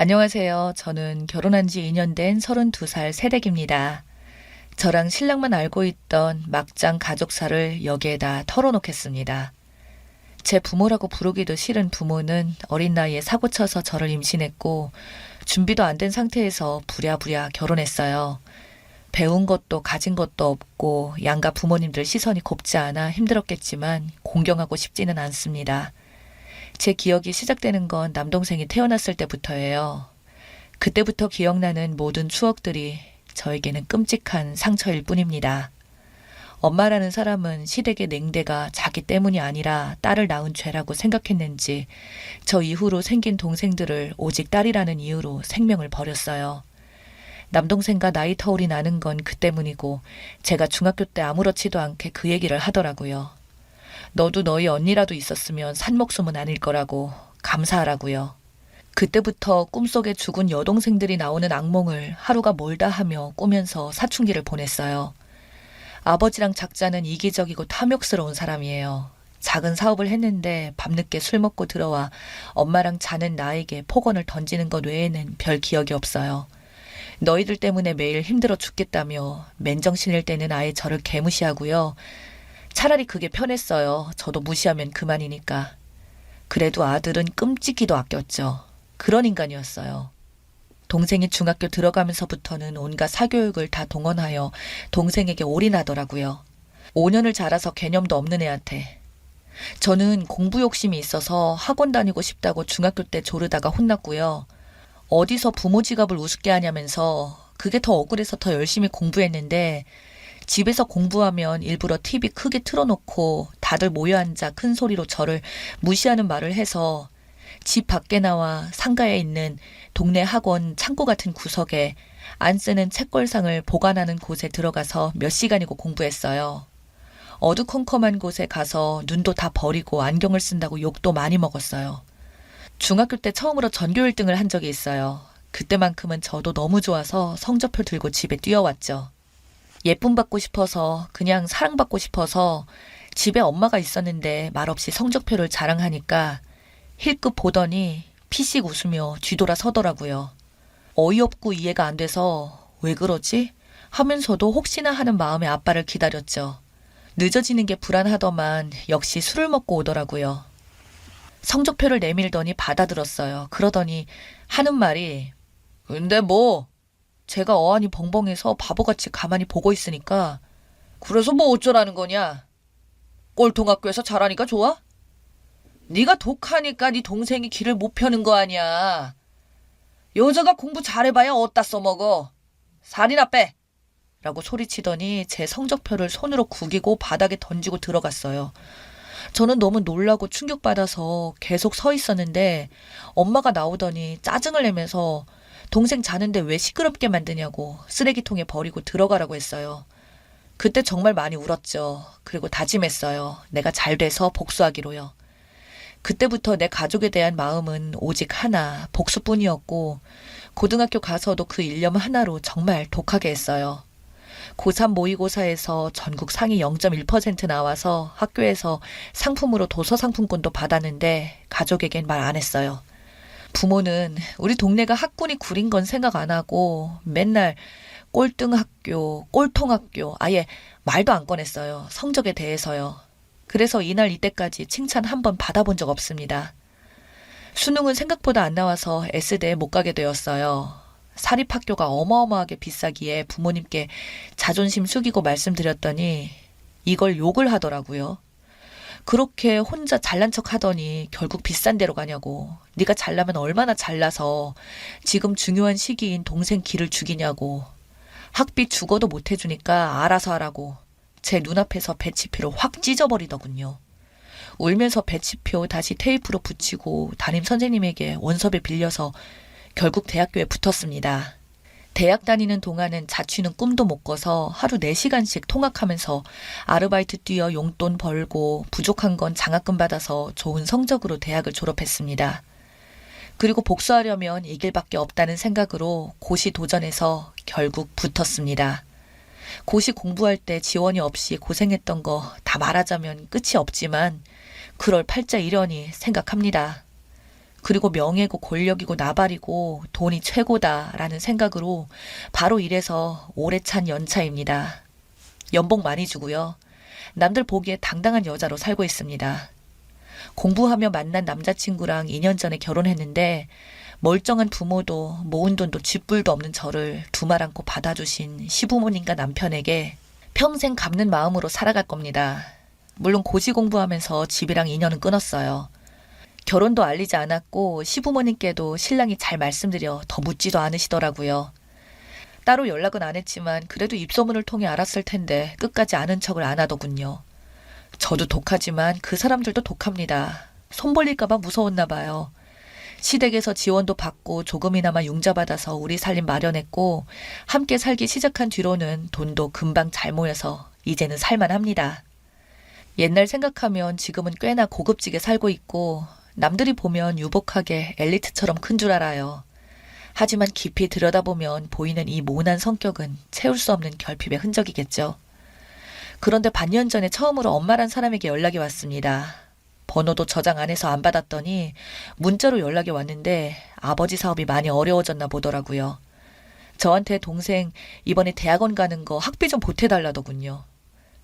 안녕하세요. 저는 결혼한 지 2년 된 32살 새댁입니다. 저랑 신랑만 알고 있던 막장 가족사를 여기에다 털어놓겠습니다. 제 부모라고 부르기도 싫은 부모는 어린 나이에 사고 쳐서 저를 임신했고 준비도 안 된 상태에서 부랴부랴 결혼했어요. 배운 것도 가진 것도 없고 양가 부모님들 시선이 곱지 않아 힘들었겠지만 공경하고 싶지는 않습니다. 제 기억이 시작되는 건 남동생이 태어났을 때부터예요. 그때부터 기억나는 모든 추억들이 저에게는 끔찍한 상처일 뿐입니다. 엄마라는 사람은 시댁의 냉대가 자기 때문이 아니라 딸을 낳은 죄라고 생각했는지 저 이후로 생긴 동생들을 오직 딸이라는 이유로 생명을 버렸어요. 남동생과 나이 터울이 나는 건 그 때문이고 제가 중학교 때 아무렇지도 않게 그 얘기를 하더라고요. 너도 너희 언니라도 있었으면 산목숨은 아닐 거라고 감사하라고요. 그때부터 꿈속에 죽은 여동생들이 나오는 악몽을 하루가 멀다 하며 꾸면서 사춘기를 보냈어요. 아버지랑 작자는 이기적이고 탐욕스러운 사람이에요. 작은 사업을 했는데 밤늦게 술 먹고 들어와 엄마랑 자는 나에게 폭언을 던지는 것 외에는 별 기억이 없어요. 너희들 때문에 매일 힘들어 죽겠다며 맨정신일 때는 아예 저를 개무시하고요. 차라리 그게 편했어요. 저도 무시하면 그만이니까. 그래도 아들은 끔찍이도 아꼈죠. 그런 인간이었어요. 동생이 중학교 들어가면서부터는 온갖 사교육을 다 동원하여 동생에게 올인하더라고요. 5년을 자라서 개념도 없는 애한테. 저는 공부 욕심이 있어서 학원 다니고 싶다고 중학교 때 조르다가 혼났고요. 어디서 부모 지갑을 우습게 하냐면서 그게 더 억울해서 더 열심히 공부했는데 집에서 공부하면 일부러 TV 크게 틀어놓고 다들 모여 앉아 큰 소리로 저를 무시하는 말을 해서 집 밖에 나와 상가에 있는 동네 학원 창고 같은 구석에 안 쓰는 책걸상을 보관하는 곳에 들어가서 몇 시간이고 공부했어요. 어두컴컴한 곳에 가서 눈도 다 버리고 안경을 쓴다고 욕도 많이 먹었어요. 중학교 때 처음으로 전교 1등을 한 적이 있어요. 그때만큼은 저도 너무 좋아서 성적표 들고 집에 뛰어왔죠. 예쁨 받고 싶어서 그냥 사랑받고 싶어서 집에 엄마가 있었는데 말없이 성적표를 자랑하니까 힐끗 보더니 피식 웃으며 뒤돌아 서더라고요. 어이없고 이해가 안 돼서 왜 그러지? 하면서도 혹시나 하는 마음에 아빠를 기다렸죠. 늦어지는 게 불안하더만 역시 술을 먹고 오더라고요. 성적표를 내밀더니 받아들었어요. 그러더니 하는 말이 근데 뭐 제가 어안이 벙벙해서 바보같이 가만히 보고 있으니까 그래서 뭐 어쩌라는 거냐? 꼴통학교에서 잘하니까 좋아? 네가 독하니까 네 동생이 길을 못 펴는 거 아니야. 여자가 공부 잘해봐야 어디다 써먹어. 살이나 빼! 라고 소리치더니 제 성적표를 손으로 구기고 바닥에 던지고 들어갔어요. 저는 너무 놀라고 충격받아서 계속 서 있었는데 엄마가 나오더니 짜증을 내면서 동생 자는데 왜 시끄럽게 만드냐고 쓰레기통에 버리고 들어가라고 했어요. 그때 정말 많이 울었죠. 그리고 다짐했어요. 내가 잘 돼서 복수하기로요. 그때부터 내 가족에 대한 마음은 오직 하나, 복수뿐이었고 고등학교 가서도 그 일념 하나로 정말 독하게 했어요. 고3 모의고사에서 전국 상위 0.1% 나와서 학교에서 상품으로 도서 상품권도 받았는데 가족에겐 말 안 했어요. 부모는 우리 동네가 학군이 구린 건 생각 안 하고 맨날 꼴등 학교, 꼴통 학교 아예 말도 안 꺼냈어요. 성적에 대해서요. 그래서 이날 이때까지 칭찬 한 번 받아본 적 없습니다. 수능은 생각보다 안 나와서 S대에 못 가게 되었어요. 사립학교가 어마어마하게 비싸기에 부모님께 자존심 숙이고 말씀드렸더니 이걸 욕을 하더라고요. 그렇게 혼자 잘난 척 하더니 결국 비싼 데로 가냐고. 네가 잘나면 얼마나 잘나서 지금 중요한 시기인 동생 길을 죽이냐고. 학비 죽어도 못 해주니까 알아서 하라고. 제 눈앞에서 배치표를 확 찢어버리더군요. 울면서 배치표 다시 테이프로 붙이고 담임 선생님에게 원서를 빌려서 결국 대학교에 붙었습니다. 대학 다니는 동안은 자취는 꿈도 못 꿔서 하루 4시간씩 통학하면서 아르바이트 뛰어 용돈 벌고 부족한 건 장학금 받아서 좋은 성적으로 대학을 졸업했습니다. 그리고 복수하려면 이 길밖에 없다는 생각으로 고시 도전해서 결국 붙었습니다. 고시 공부할 때 지원이 없이 고생했던 거 다 말하자면 끝이 없지만 그럴 팔자이려니 생각합니다. 그리고 명예고 권력이고 나발이고 돈이 최고다라는 생각으로 바로 이래서 오래 찬 연차입니다. 연봉 많이 주고요. 남들 보기에 당당한 여자로 살고 있습니다. 공부하며 만난 남자친구랑 2년 전에 결혼했는데 멀쩡한 부모도 모은 돈도 쥐뿔도 없는 저를 두 말 않고 받아주신 시부모님과 남편에게 평생 갚는 마음으로 살아갈 겁니다. 물론 고시 공부하면서 집이랑 인연은 끊었어요. 결혼도 알리지 않았고 시부모님께도 신랑이 잘 말씀드려 더 묻지도 않으시더라고요. 따로 연락은 안 했지만 그래도 입소문을 통해 알았을 텐데 끝까지 아는 척을 안 하더군요. 저도 독하지만 그 사람들도 독합니다. 손 벌릴까봐 무서웠나 봐요. 시댁에서 지원도 받고 조금이나마 융자받아서 우리 살림 마련했고 함께 살기 시작한 뒤로는 돈도 금방 잘 모여서 이제는 살만합니다. 옛날 생각하면 지금은 꽤나 고급지게 살고 있고 남들이 보면 유복하게 엘리트처럼 큰 줄 알아요. 하지만 깊이 들여다보면 보이는 이 모난 성격은 채울 수 없는 결핍의 흔적이겠죠. 그런데 반년 전에 처음으로 엄마란 사람에게 연락이 왔습니다. 번호도 저장 안 해서 안 받았더니 문자로 연락이 왔는데 아버지 사업이 많이 어려워졌나 보더라고요. 저한테 동생 이번에 대학원 가는 거 학비 좀 보태달라더군요.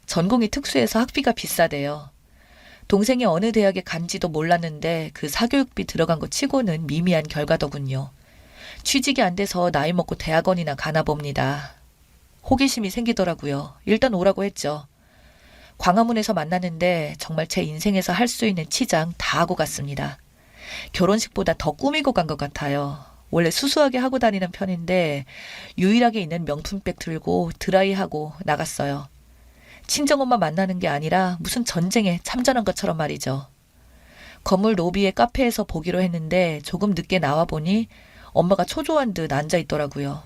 전공이 특수해서 학비가 비싸대요. 동생이 어느 대학에 간지도 몰랐는데 그 사교육비 들어간 거 치고는 미미한 결과더군요. 취직이 안 돼서 나이 먹고 대학원이나 가나 봅니다. 호기심이 생기더라고요. 일단 오라고 했죠. 광화문에서 만났는데 정말 제 인생에서 할 수 있는 치장 다 하고 갔습니다. 결혼식보다 더 꾸미고 간 것 같아요. 원래 수수하게 하고 다니는 편인데 유일하게 있는 명품백 들고 드라이하고 나갔어요. 친정엄마 만나는 게 아니라 무슨 전쟁에 참전한 것처럼 말이죠. 건물 로비의 카페에서 보기로 했는데 조금 늦게 나와보니 엄마가 초조한 듯 앉아있더라고요.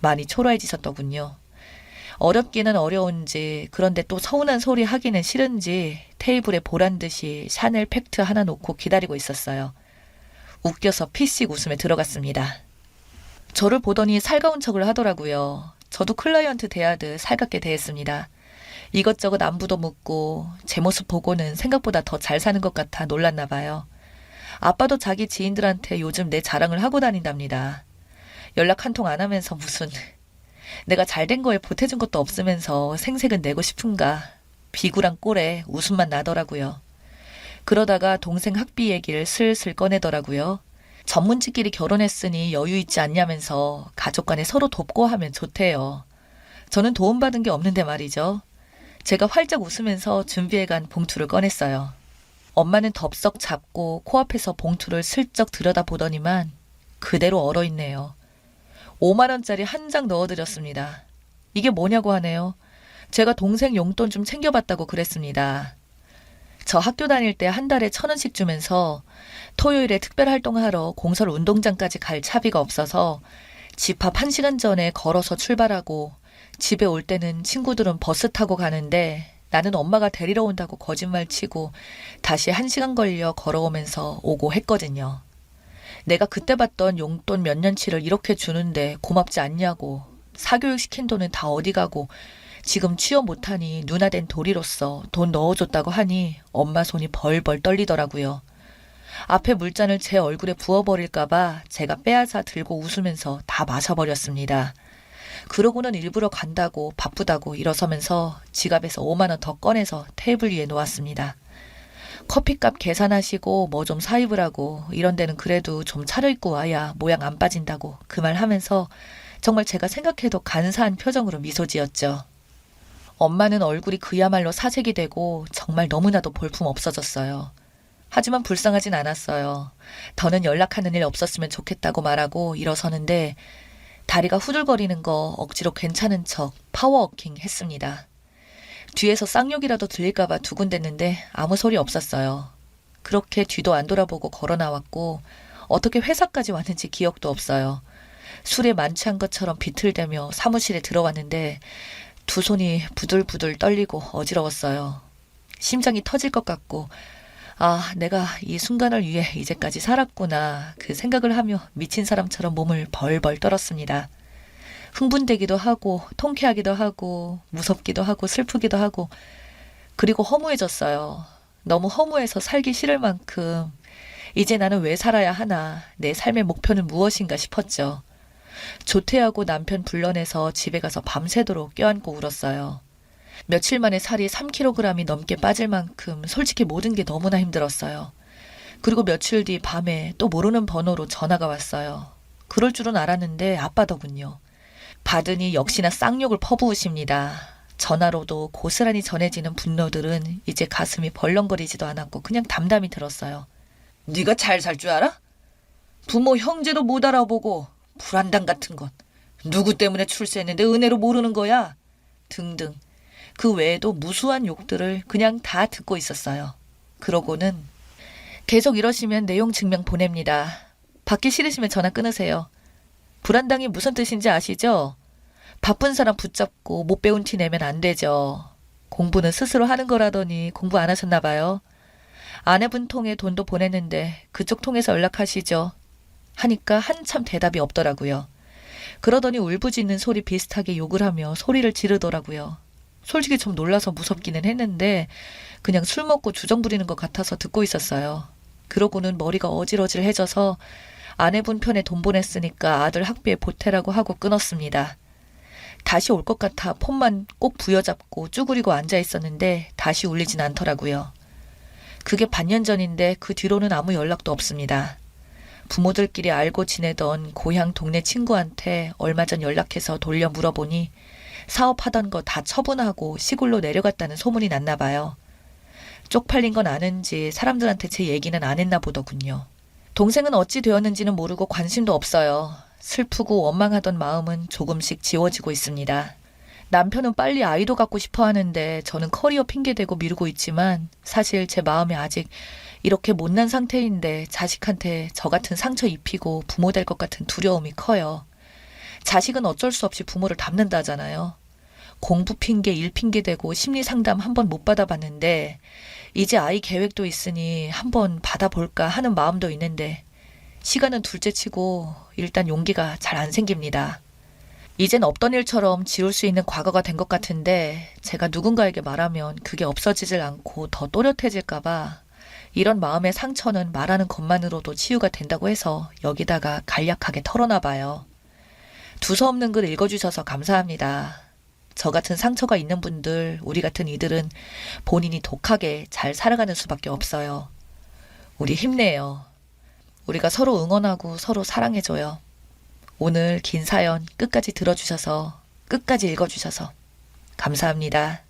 많이 초라해지셨더군요. 어렵기는 어려운지 그런데 또 서운한 소리 하기는 싫은지 테이블에 보란듯이 샤넬 팩트 하나 놓고 기다리고 있었어요. 웃겨서 피식 웃음에 들어갔습니다. 저를 보더니 살가운 척을 하더라고요. 저도 클라이언트 대하듯 살갑게 대했습니다. 이것저것 안부도 묻고 제 모습 보고는 생각보다 더 잘 사는 것 같아 놀랐나 봐요. 아빠도 자기 지인들한테 요즘 내 자랑을 하고 다닌답니다. 연락 한 통 안 하면서 무슨 내가 잘된 거에 보태준 것도 없으면서 생색은 내고 싶은가. 비굴한 꼴에 웃음만 나더라고요. 그러다가 동생 학비 얘기를 슬슬 꺼내더라고요. 전문직끼리 결혼했으니 여유 있지 않냐면서 가족 간에 서로 돕고 하면 좋대요. 저는 도움받은 게 없는데 말이죠. 제가 활짝 웃으면서 준비해간 봉투를 꺼냈어요. 엄마는 덥석 잡고 코앞에서 봉투를 슬쩍 들여다보더니만 그대로 얼어있네요. 5만 원짜리 한 장 넣어드렸습니다. 이게 뭐냐고 하네요. 제가 동생 용돈 좀 챙겨봤다고 그랬습니다. 저 학교 다닐 때 한 달에 1,000원씩 주면서 토요일에 특별활동하러 공설 운동장까지 갈 차비가 없어서 집 앞 1시간 전에 걸어서 출발하고 집에 올 때는 친구들은 버스 타고 가는데 나는 엄마가 데리러 온다고 거짓말 치고 다시 1시간 걸려 걸어오면서 오고 했거든요. 내가 그때 받던 용돈 몇 년치를 이렇게 주는데 고맙지 않냐고. 사교육 시킨 돈은 다 어디 가고 지금 취업 못하니 누나 된 도리로서 돈 넣어줬다고 하니 엄마 손이 벌벌 떨리더라고요. 앞에 물잔을 제 얼굴에 부어버릴까봐 제가 빼앗아 들고 웃으면서 다 마셔버렸습니다. 그러고는 일부러 간다고 바쁘다고 일어서면서 지갑에서 5만 원 더 꺼내서 테이블 위에 놓았습니다. 커피값 계산하시고 뭐 좀 사입으라고 이런 데는 그래도 좀 차려입고 와야 모양 안 빠진다고 그 말 하면서 정말 제가 생각해도 간사한 표정으로 미소 지었죠. 엄마는 얼굴이 그야말로 사색이 되고 정말 너무나도 볼품 없어졌어요. 하지만 불쌍하진 않았어요. 더는 연락하는 일 없었으면 좋겠다고 말하고 일어서는데 다리가 후들거리는 거 억지로 괜찮은 척 파워워킹 했습니다. 뒤에서 쌍욕이라도 들릴까봐 두근댔는데 아무 소리 없었어요. 그렇게 뒤도 안 돌아보고 걸어 나왔고 어떻게 회사까지 왔는지 기억도 없어요. 술에 만취한 것처럼 비틀대며 사무실에 들어왔는데 두 손이 부들부들 떨리고 어지러웠어요. 심장이 터질 것 같고 아, 내가 이 순간을 위해 이제까지 살았구나 그 생각을 하며 미친 사람처럼 몸을 벌벌 떨었습니다. 흥분되기도 하고 통쾌하기도 하고 무섭기도 하고 슬프기도 하고 그리고 허무해졌어요. 너무 허무해서 살기 싫을 만큼 이제 나는 왜 살아야 하나, 내 삶의 목표는 무엇인가 싶었죠. 조퇴하고 남편 불러내서 집에 가서 밤새도록 껴안고 울었어요. 며칠 만에 살이 3kg이 넘게 빠질 만큼 솔직히 모든 게 너무나 힘들었어요. 그리고 며칠 뒤 밤에 또 모르는 번호로 전화가 왔어요. 그럴 줄은 알았는데 아빠더군요. 받으니 역시나 쌍욕을 퍼부으십니다. 전화로도 고스란히 전해지는 분노들은 이제 가슴이 벌렁거리지도 않았고 그냥 담담히 들었어요. 네가 잘 살 줄 알아? 부모 형제도 못 알아보고 불안당 같은 건 누구 때문에 출세했는데 은혜로 모르는 거야? 등등. 그 외에도 무수한 욕들을 그냥 다 듣고 있었어요. 그러고는 계속 이러시면 내용 증명 보냅니다. 받기 싫으시면 전화 끊으세요. 불안당이 무슨 뜻인지 아시죠? 바쁜 사람 붙잡고 못 배운 티 내면 안 되죠. 공부는 스스로 하는 거라더니 공부 안 하셨나 봐요. 아내분 통해 돈도 보냈는데 그쪽 통해서 연락하시죠. 하니까 한참 대답이 없더라고요. 그러더니 울부짖는 소리 비슷하게 욕을 하며 소리를 지르더라고요. 솔직히 좀 놀라서 무섭기는 했는데 그냥 술 먹고 주정 부리는 것 같아서 듣고 있었어요. 그러고는 머리가 어질어질해져서 아내분 편에 돈 보냈으니까 아들 학비에 보태라고 하고 끊었습니다. 다시 올 것 같아 폰만 꼭 부여잡고 쭈그리고 앉아 있었는데 다시 울리진 않더라고요. 그게 반년 전인데 그 뒤로는 아무 연락도 없습니다. 부모들끼리 알고 지내던 고향 동네 친구한테 얼마 전 연락해서 돌려 물어보니 사업하던 거 다 처분하고 시골로 내려갔다는 소문이 났나 봐요. 쪽팔린 건 아는지 사람들한테 제 얘기는 안 했나 보더군요. 동생은 어찌 되었는지는 모르고 관심도 없어요. 슬프고 원망하던 마음은 조금씩 지워지고 있습니다. 남편은 빨리 아이도 갖고 싶어 하는데 저는 커리어 핑계대고 미루고 있지만 사실 제 마음이 아직 이렇게 못난 상태인데 자식한테 저 같은 상처 입히고 부모 될 것 같은 두려움이 커요. 자식은 어쩔 수 없이 부모를 닮는다잖아요. 공부 핑계, 일 핑계 대고 심리 상담 한 번 못 받아봤는데 이제 아이 계획도 있으니 한번 받아볼까 하는 마음도 있는데 시간은 둘째치고 일단 용기가 잘 안 생깁니다. 이젠 없던 일처럼 지울 수 있는 과거가 된 것 같은데 제가 누군가에게 말하면 그게 없어지질 않고 더 또렷해질까 봐 이런 마음의 상처는 말하는 것만으로도 치유가 된다고 해서 여기다가 간략하게 털어놔 봐요. 두서없는 글 읽어주셔서 감사합니다. 저 같은 상처가 있는 분들, 우리 같은 이들은 본인이 독하게 잘 살아가는 수밖에 없어요. 우리 힘내요. 우리가 서로 응원하고 서로 사랑해줘요. 오늘 긴 사연 끝까지 들어주셔서, 끝까지 읽어주셔서 감사합니다.